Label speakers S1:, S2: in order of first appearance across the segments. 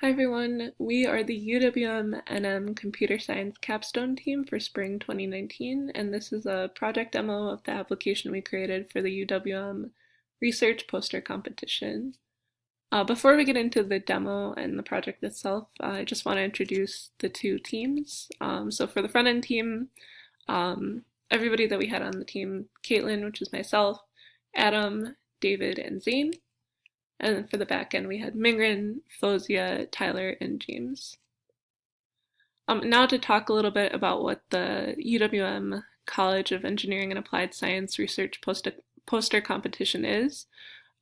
S1: Hi everyone, we are the UWM-NM Computer Science Capstone team for Spring 2019, and this is a project demo of the application we created for the UWM Research Poster Competition. Before we get into the demo and the project itself, I just want to introduce the two teams. So for the front-end team, everybody that we had on the team, Catelyn, which is myself, Adam, David, and Zane. And then for the back end, we had Mingren, Fawzieh, Tyler, and James. Now to talk a little bit about what the UWM College of Engineering and Applied Science Research Poster Competition is.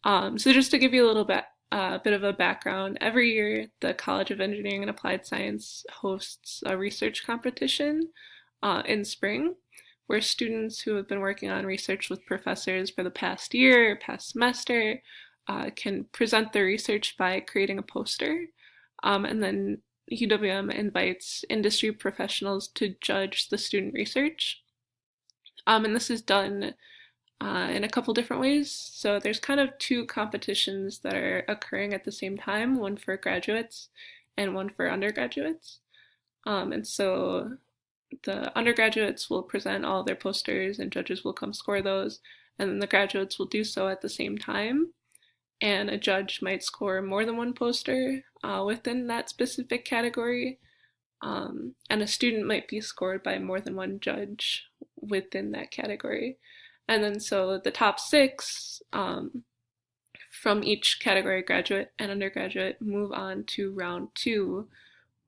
S1: So just to give you a little bit of a background, every year the College of Engineering and Applied Science hosts a research competition in spring, where students who have been working on research with professors for the past year, past semester, can present their research by creating a poster, and then UWM invites industry professionals to judge the student research. And this is done in a couple different ways. So there's kind of two competitions that are occurring at the same time, one for graduates and one for undergraduates. And so the undergraduates will present all their posters and judges will come score those, and then the graduates will do so at the same time. And a judge might score more than one poster within that specific category, and a student might be scored by more than one judge within that category. And then so the top six from each category, graduate and undergraduate, move on to round two,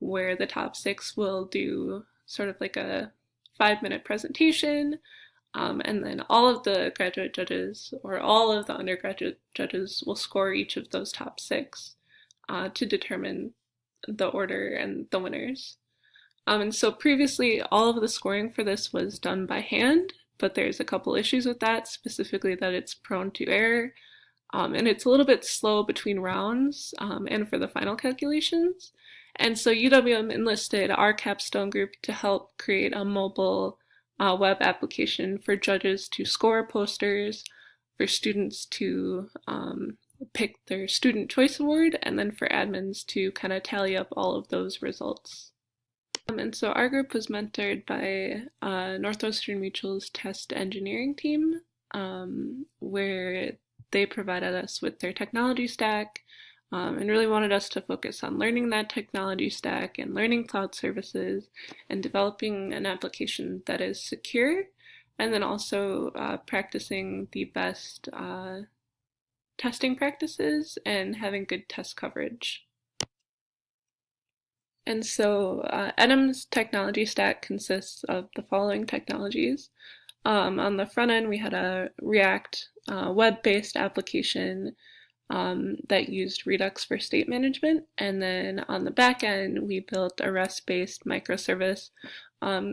S1: where the top six will do sort of like a 5-minute presentation. And then all of the graduate judges or all of the undergraduate judges will score each of those top six to determine the order and the winners. And so previously all of the scoring for this was done by hand, but there's a couple issues with that, specifically that it's prone to error, and it's a little bit slow between rounds and for the final calculations. And so UWM enlisted our capstone group to help create a mobile web application for judges to score posters, for students to pick their student choice award, and then for admins to kind of tally up all of those results. And so our group was mentored by Northwestern Mutual's test engineering team, where they provided us with their technology stack and really wanted us to focus on learning that technology stack and learning cloud services and developing an application that is secure, and then also practicing the best testing practices and having good test coverage. And so NM's technology stack consists of the following technologies. On the front end, we had a React web-based application that used Redux for state management, and then on the back end we built a REST-based microservice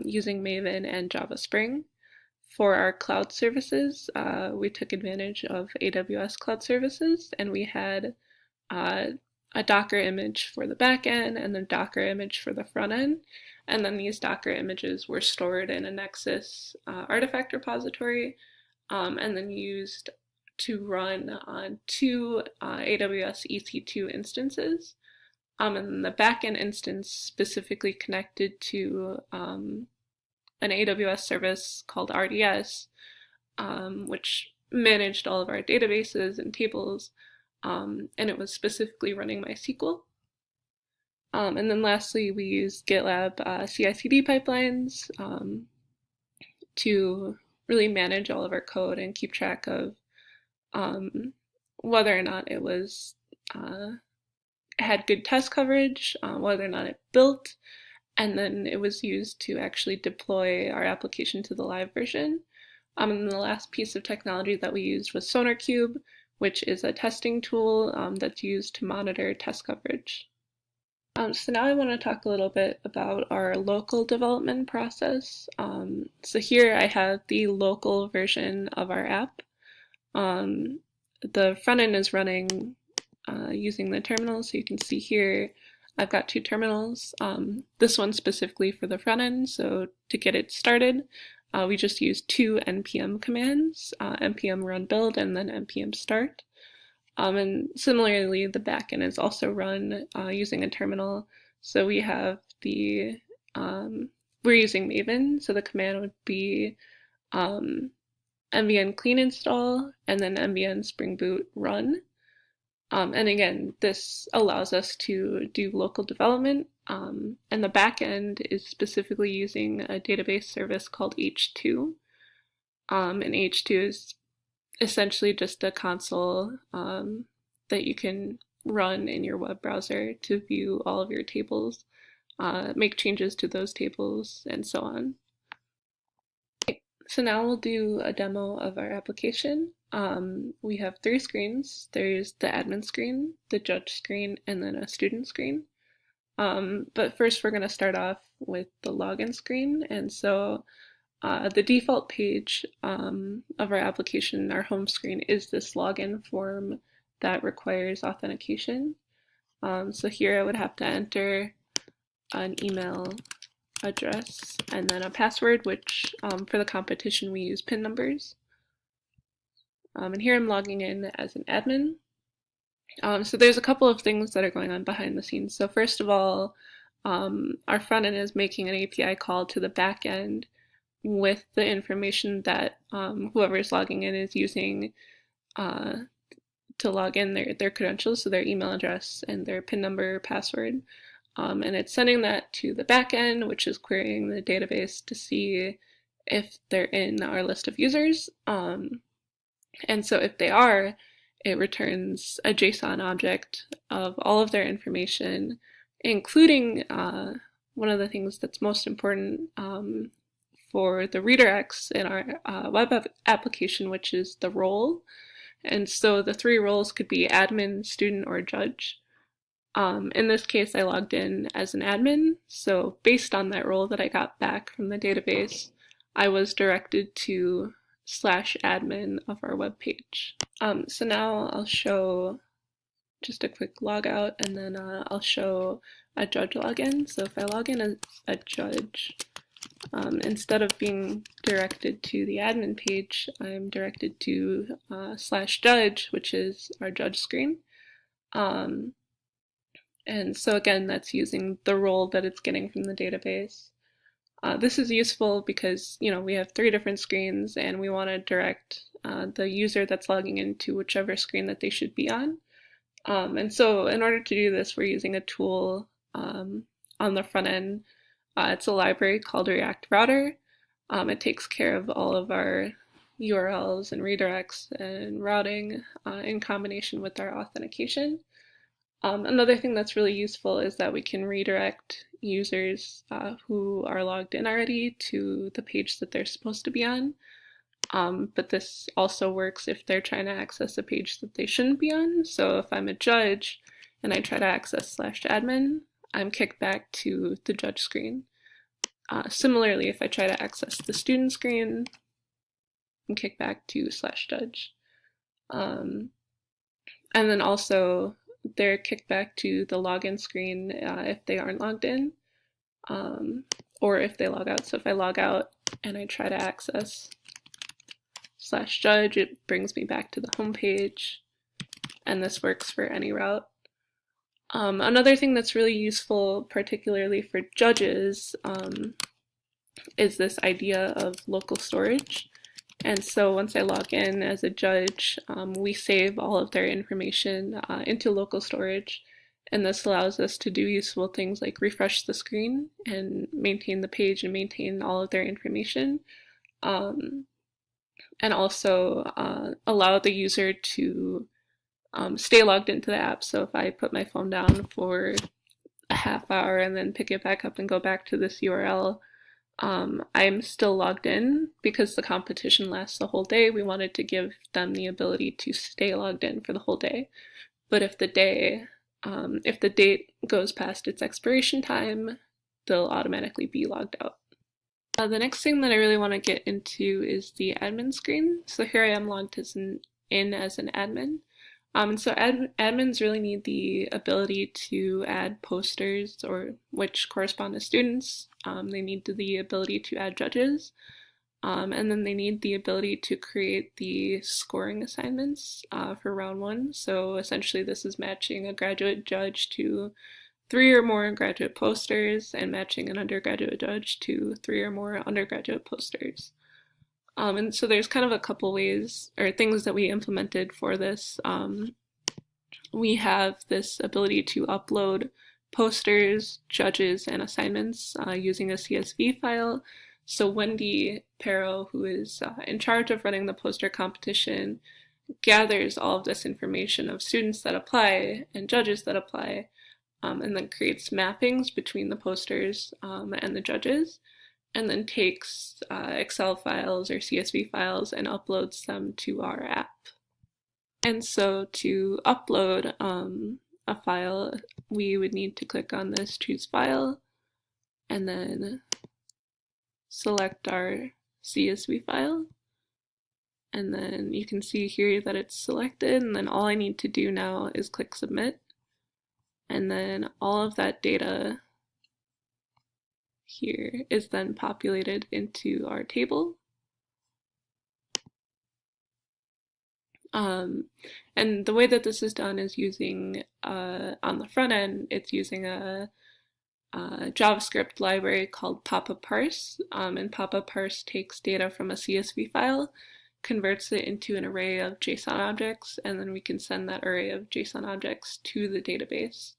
S1: using Maven and Java Spring. For our cloud services, we took advantage of AWS cloud services, and we had a Docker image for the back end and a Docker image for the front end, and then these Docker images were stored in a Nexus artifact repository and then used to run on two AWS EC2 instances. And the backend instance specifically connected to an AWS service called RDS, which managed all of our databases and tables, and it was specifically running MySQL. And then lastly, we used GitLab CI/CD pipelines to really manage all of our code and keep track of whether or not it was had good test coverage, whether or not it built, and then it was used to actually deploy our application to the live version. And the last piece of technology that we used was SonarQube, which is a testing tool that's used to monitor test coverage. So now I want to talk a little bit about our local development process. So here I have the local version of our app. The front end is running using the terminal, so you can see here I've got two terminals. This one specifically for the front end, so to get it started, we just use two npm commands, npm run build and then npm start. And similarly, the backend is also run using a terminal. So we have we're using Maven, so the command would be mvn clean install and then mvn spring boot run. And again, this allows us to do local development, and the backend is specifically using a database service called H2. And H2 is essentially just a console that you can run in your web browser to view all of your tables, make changes to those tables, and so on. So now we'll do a demo of our application. We have 3 screens. There's the admin screen, the judge screen, and then a student screen. But first we're going to start off with the login screen. And so the default page of our application, our home screen, is this login form that requires authentication. So here I would have to enter an email address and then a password, which for the competition we use PIN numbers. And here I'm logging in as an admin. So there's a couple of things that are going on behind the scenes. So first of all, our front end is making an API call to the back end with the information that whoever is logging in is using to log in their credentials, so their email address and their PIN number, password. And it's sending that to the backend, which is querying the database to see if they're in our list of users. And so if they are, it returns a JSON object of all of their information, including one of the things that's most important for the redirects in our web application, which is the role. And so the 3 roles could be admin, student, or judge. In this case, I logged in as an admin, so based on that role that I got back from the database, I was directed to /admin of our web page. So now I'll show just a quick logout, and then I'll show a judge login. So if I log in as a judge, instead of being directed to the admin page, I'm directed to /judge, which is our judge screen. And so again, that's using the role that it's getting from the database. This is useful because, we have 3 different screens and we want to direct the user that's logging into whichever screen that they should be on. And so in order to do this, we're using a tool on the front end. It's a library called React Router. It takes care of all of our URLs and redirects and routing in combination with our authentication. Another thing that's really useful is that we can redirect users who are logged in already to the page that they're supposed to be on. But this also works if they're trying to access a page that they shouldn't be on. So if I'm a judge and I try to access /admin, I'm kicked back to the judge screen. Similarly, if I try to access the student screen, I'm kicked back to /judge. And then also, they're kicked back to the login screen if they aren't logged in, or if they log out. So if I log out and I try to access /judge, it brings me back to the home page, and this works for any route. Another thing that's really useful, particularly for judges, is this idea of local storage. And so once I log in as a judge, we save all of their information into local storage, and this allows us to do useful things like refresh the screen and maintain the page and maintain all of their information, and also allow the user to stay logged into the app. So if I put my phone down for a half hour and then pick it back up and go back to this URL, I'm still logged in because the competition lasts the whole day. We wanted to give them the ability to stay logged in for the whole day. But if the date goes past its expiration time, they'll automatically be logged out. The next thing that I really want to get into is the admin screen. So here I am logged in as an admin. And so admins really need the ability to add posters, which correspond to students. They need the ability to add judges. And then they need the ability to create the scoring assignments for round 1. So essentially this is matching a graduate judge to 3 or more graduate posters and matching an undergraduate judge to 3 or more undergraduate posters. And so there's kind of a couple ways or things that we implemented for this. We have this ability to upload posters, judges, and assignments using a CSV file. So Wendy Perro, who is in charge of running the poster competition, gathers all of this information of students that apply and judges that apply, and then creates mappings between the posters and the judges, and then takes Excel files or CSV files and uploads them to our app. And so to upload a file, we would need to click on this Choose File, and then select our CSV file. And then you can see here that it's selected, and then all I need to do now is click Submit. And then all of that data here is then populated into our table. And the way that this is done is using, on the front end, it's using a JavaScript library called pop-up-parse, and pop-up-parse takes data from a CSV file, converts it into an array of JSON objects, and then we can send that array of JSON objects to the database.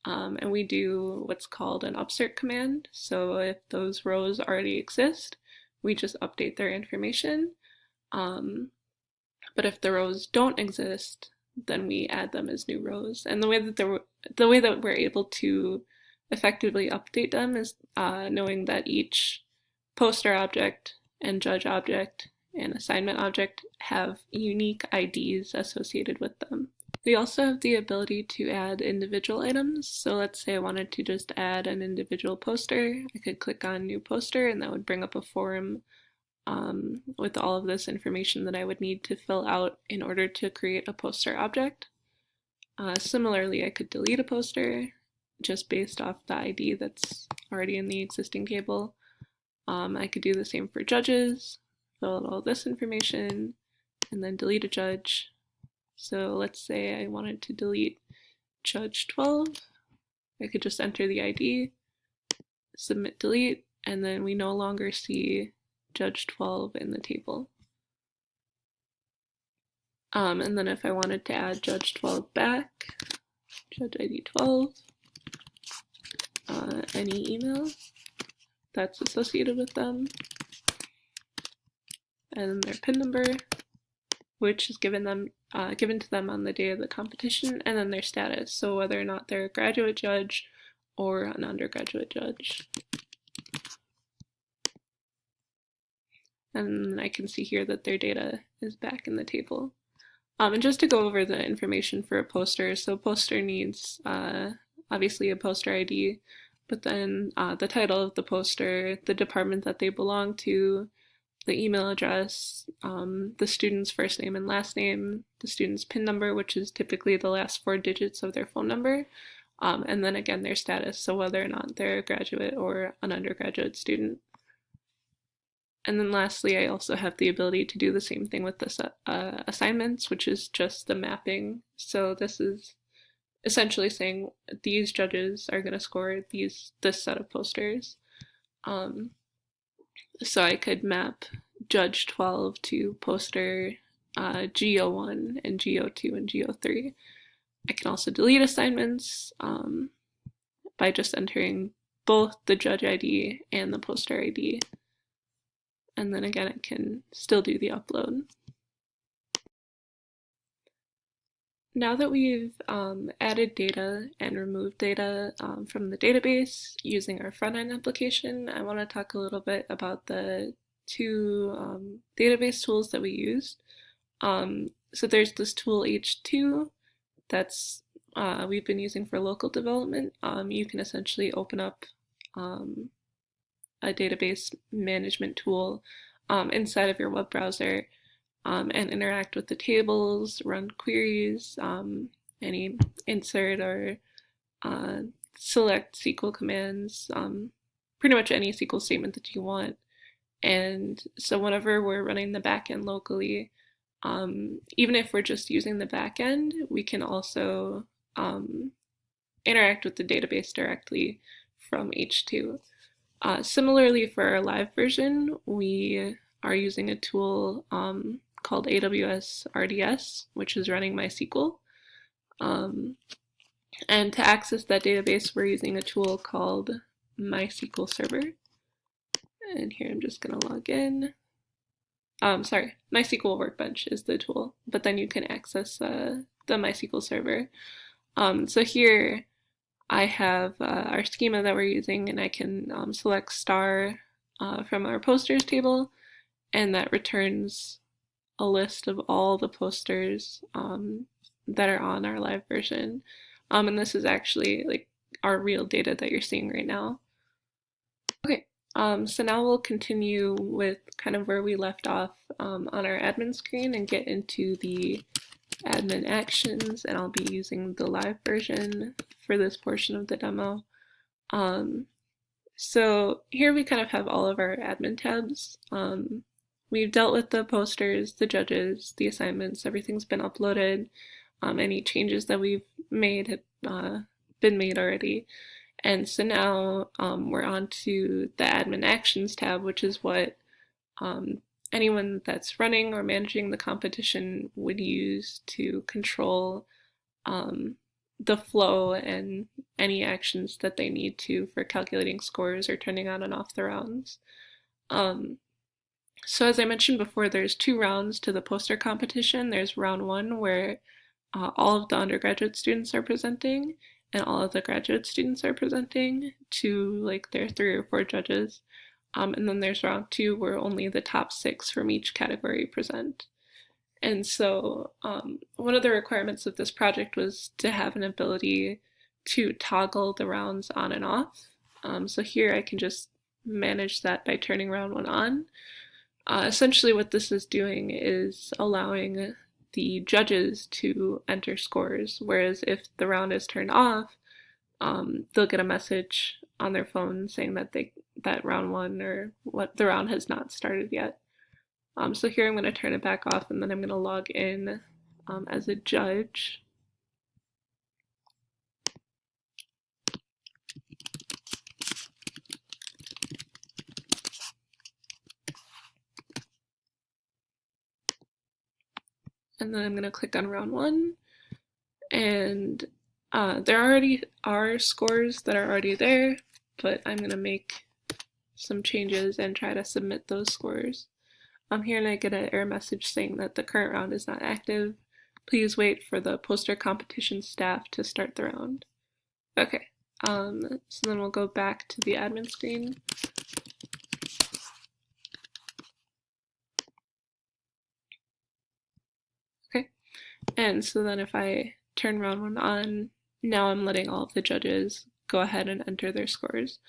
S1: And we do what's called an upsert command, so if those rows already exist, we just update their information. But if the rows don't exist, then we add them as new rows. And the way that we're able to effectively update them is knowing that each poster object and judge object and assignment object have unique IDs associated with them. We also have the ability to add individual items. So let's say I wanted to just add an individual poster. I could click on New Poster, and that would bring up a form with all of this information that I would need to fill out in order to create a poster object. Similarly, I could delete a poster just based off the ID that's already in the existing table. I could do the same for judges, fill out all this information, and then delete a judge. So let's say I wanted to delete Judge 12. I could just enter the ID, submit delete, and then we no longer see Judge 12 in the table. And then if I wanted to add Judge 12 back, Judge ID 12, any email that's associated with them, and their PIN number, which is given to them on the day of the competition, and then their status, so whether or not they're a graduate judge or an undergraduate judge. And I can see here that their data is back in the table. And just to go over the information for a poster, so a poster needs obviously a poster ID, but then the title of the poster, the department that they belong to, the email address, the student's first name and last name, the student's PIN number, which is typically the last 4 digits of their phone number, and then again their status, so whether or not they're a graduate or an undergraduate student. And then lastly, I also have the ability to do the same thing with the assignments, which is just the mapping. So this is essentially saying these judges are going to score this set of posters. So I could map Judge 12 to poster GO1 and GO2 and GO3. I can also delete assignments by just entering both the judge ID and the poster ID. And then again, I can still do the upload. Now that we've added data and removed data from the database using our front-end application, I want to talk a little bit about the 2 database tools that we used. So there's this tool H2 that's we've been using for local development. You can essentially open up a database management tool inside of your web browser and interact with the tables, run queries, any insert or select SQL commands, pretty much any SQL statement that you want, And so whenever we're running the backend locally, even if we're just using the backend, we can also interact with the database directly from H2. Similarly, for our live version, we are using a tool called AWS RDS, which is running MySQL. And to access that database, we're using a tool called MySQL Server. And here I'm just going to log in. Sorry, MySQL Workbench is the tool, but then you can access the MySQL Server. So here I have our schema that we're using, and I can select star from our posters table, and that returns a list of all the posters that are on our live version. And this is actually like our real data that you're seeing right now. Okay, so now we'll continue with kind of where we left off on our admin screen and get into the admin actions, and I'll be using the live version for this portion of the demo. So here we kind of have all of our admin tabs. We've dealt with the posters, the judges, the assignments, everything's been uploaded. Any changes that we've made have been made already. And so now we're on to the admin actions tab, which is what anyone that's running or managing the competition would use to control the flow and any actions that they need to for calculating scores or turning on and off the rounds. So as I mentioned before, there's 2 rounds to the poster competition. There's round 1 where all of the undergraduate students are presenting and all of the graduate students are presenting to like their 3 or 4 judges. And then there's round 2 where only the top 6 from each category present. And so one of the requirements of this project was to have an ability to toggle the rounds on and off. So here I can just manage that by turning round 1 on. Essentially what this is doing is allowing the judges to enter scores, whereas if the round is turned off, they'll get a message on their phone saying that that round 1 or what the round has not started yet. So here I'm going to turn it back off, and then I'm going to log in as a judge. And then I'm going to click on round 1, and there already are scores that are already there, but I'm going to make some changes and try to submit those scores. Here and I get an error message saying that the current round is not active. Please wait for the poster competition staff to start the round. Okay, so then we'll go back to the admin screen. Okay, and so then if I turn round 1 on, now I'm letting all of the judges go ahead and enter their scores.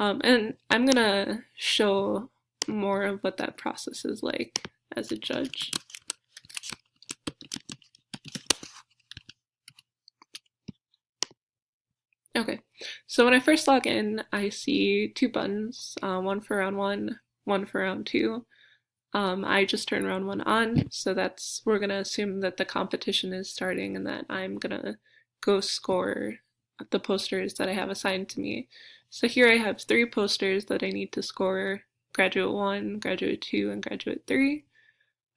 S1: And I'm gonna show more of what that process is like as a judge. Okay, so when I first log in, I see 2 buttons, one for round 1, one for round 2. I just turned round 1 on, so we're gonna assume that the competition is starting and that I'm gonna go score the posters that I have assigned to me. So here I have 3 posters that I need to score: Graduate 1, Graduate 2, and Graduate 3.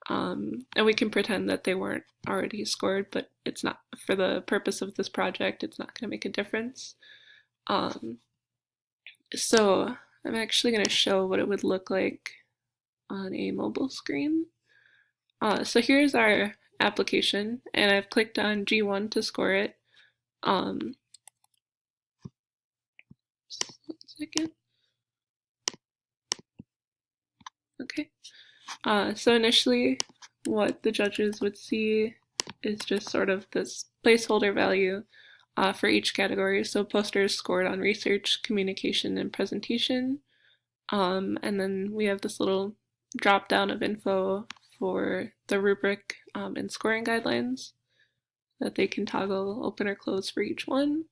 S1: And we can pretend that they weren't already scored, but it's not, for the purpose of this project, it's not going to make a difference. So I'm actually going to show what it would look like on a mobile screen. So here's our application, and I've clicked on G1 to score it. Just 1 second. Okay. So initially, what the judges would see is just sort of this placeholder value for each category. So posters scored on research, communication, and presentation. And then we have this little drop down of info for the rubric and scoring guidelines that they can toggle open or close for each one.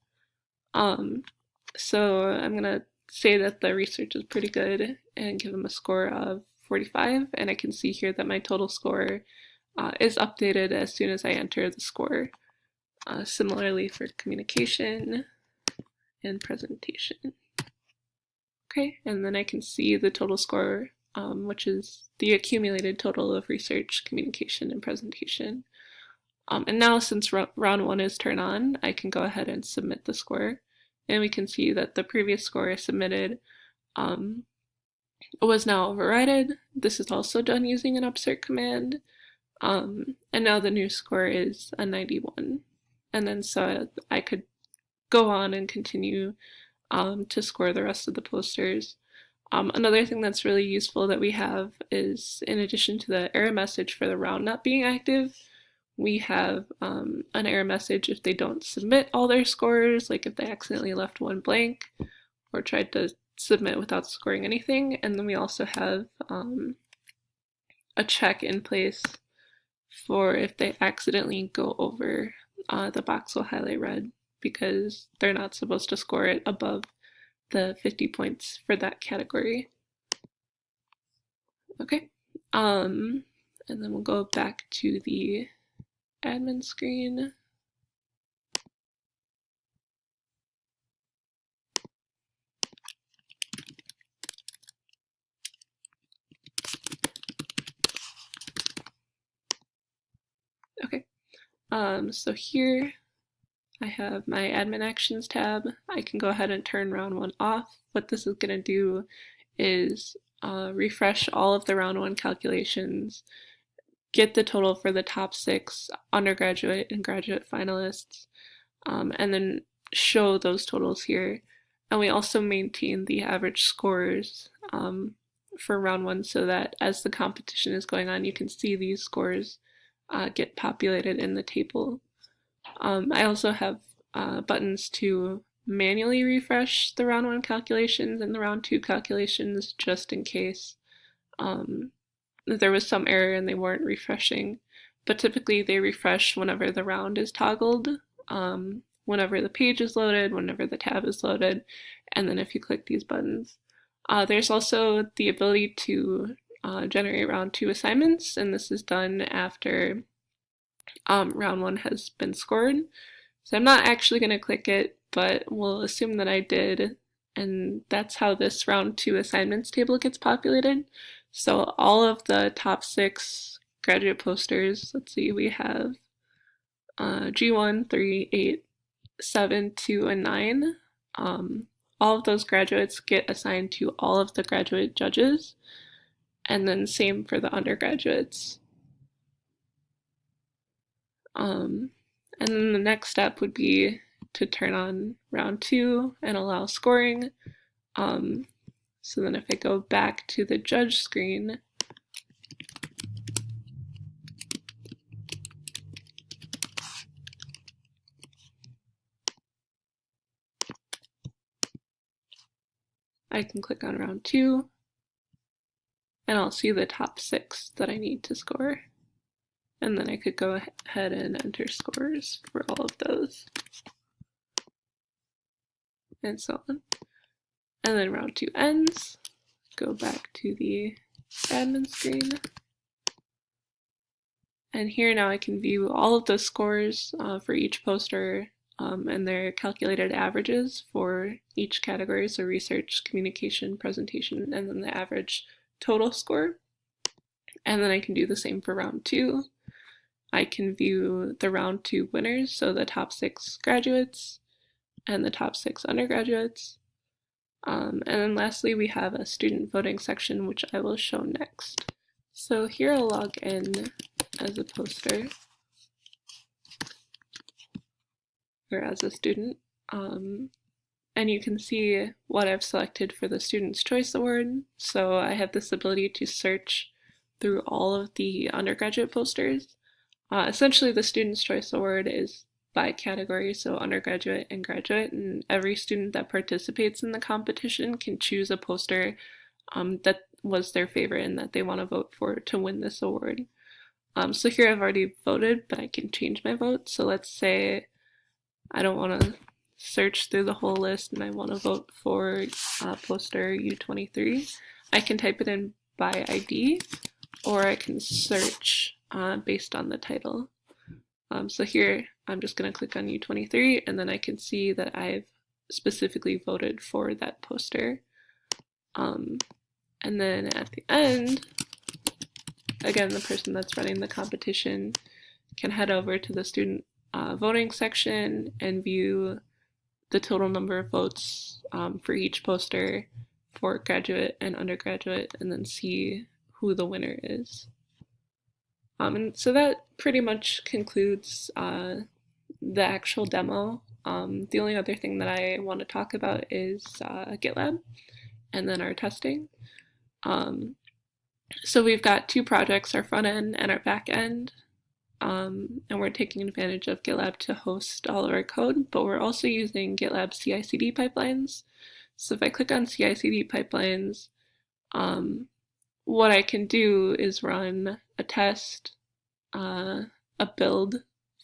S1: So I'm going to say that the research is pretty good and give them a score of 45, and I can see here that my total score is updated as soon as I enter the score. Similarly for communication and presentation. Okay, and then I can see the total score, which is the accumulated total of research, communication, and presentation. And now since round 1 is turned on, I can go ahead and submit the score. And we can see that the previous score I submitted was now overridden. This is also done using an upsert command. And now the new score is a 91. And then so I could go on and continue to score the rest of the posters. Another thing that's really useful that we have is, in addition to the error message for the round not being active, we have an error message if they don't submit all their scores, like if they accidentally left one blank or tried to submit without scoring anything. And then we also have a check in place for if they accidentally go over the box will highlight red, because they're not supposed to score it above the 50 points for that category. Okay, and then we'll go back to the admin screen. Okay, so here I have my admin actions tab. I can go ahead and turn round 1 off. What this is going to do is refresh all of the round 1 calculations, get the total for the top 6 undergraduate and graduate finalists, and then show those totals here. And we also maintain the average scores for round 1 so that as the competition is going on, you can see these scores get populated in the table. I also have buttons to manually refresh the round 1 calculations and the round 2 calculations, just in case there was some error and they weren't refreshing. But typically they refresh whenever the round is toggled, whenever the page is loaded, whenever the tab is loaded, and then if you click these buttons. There's also the ability to generate round 2 assignments, and this is done after round 1 has been scored. So I'm not actually going to click it, but we'll assume that I did, and that's how this round 2 assignments table gets populated. So all of the top 6 graduate posters, let's see, we have G1, 3, 8, 7, 2, and 9. All of those graduates get assigned to all of the graduate judges, and then same for the undergraduates. And then the next step would be to turn on round 2 and allow scoring. So then if I go back to the judge screen, I can click on round 2 and I'll see the top 6 that I need to score. And then I could go ahead and enter scores for all of those, and so on. And then round 2 ends, go back to the admin screen. And here now I can view all of the scores for each poster and their calculated averages for each category, so research, communication, presentation, and then the average total score. And then I can do the same for round 2. I can view the round 2 winners, so the top 6 graduates and the top 6 undergraduates. And then lastly, we have a student voting section, which I will show next. So here I'll log in as a poster, or as a student, and you can see what I've selected for the Student's Choice Award. So I have this ability to search through all of the undergraduate posters. Essentially, the Student's Choice Award is by category, so undergraduate and graduate, and every student that participates in the competition can choose a poster that was their favorite and that they want to vote for to win this award. So here I've already voted, but I can change my vote. So let's say I don't want to search through the whole list and I want to vote for poster U23. I can type it in by ID, or I can search based on the title. So here I'm just going to click on U23, and then I can see that I've specifically voted for that poster. And then at the end, again, the person that's running the competition can head over to the student voting section and view the total number of votes for each poster for graduate and undergraduate, and then see who the winner is. And so that pretty much concludes the actual demo. The only other thing that I want to talk about is GitLab and then our testing. So we've got two projects, our front end and our back end. And we're taking advantage of GitLab to host all of our code, but we're also using GitLab CI/CD pipelines. So if I click on CI/CD pipelines, what I can do is run a test, a build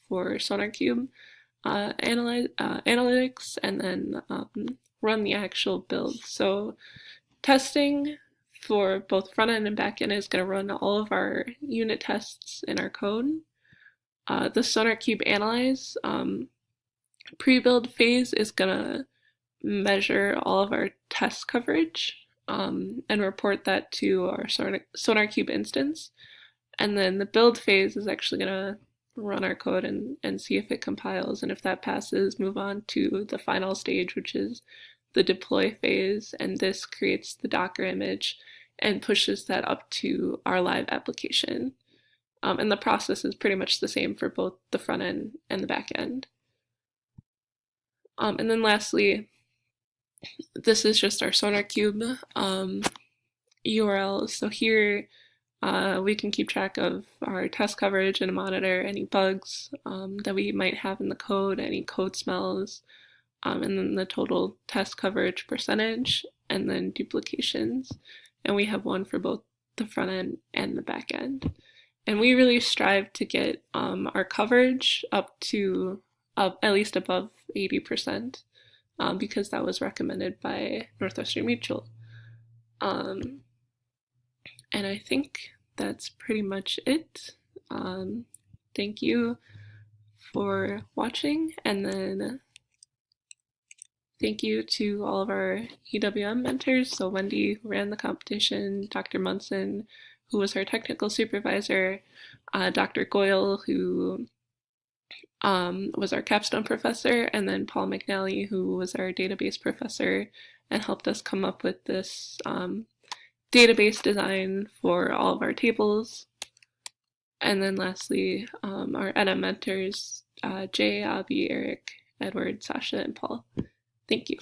S1: for SonarQube analytics, and then run the actual build. So testing for both front end and back end is going to run all of our unit tests in our code. The SonarQube analyze pre-build phase is going to measure all of our test coverage and report that to our SonarQube instance. And then the build phase is actually going to run our code and see if it compiles. And if that passes, move on to the final stage, which is the deploy phase. And this creates the Docker image and pushes that up to our live application. And the process is pretty much the same for both the front end and the back end. And then lastly, this is just our SonarQube URLs. So here we can keep track of our test coverage and monitor any bugs that we might have in the code, any code smells, and then the total test coverage percentage, and then duplications. And we have one for both the front end and the back end. And we really strive to get our coverage up to at least above 80%, because that was recommended by Northwestern Mutual. And I think that's pretty much it. Thank you for watching, and then thank you to all of our UWM mentors. So Wendy, who ran the competition, Dr. Munson, who was our technical supervisor, Dr. Goyle, who was our capstone professor, and then Paul McNally, who was our database professor and helped us come up with this database design for all of our tables. And then lastly, our NM mentors, Jay, Abby, Eric, Edward, Sasha, and Paul. Thank you.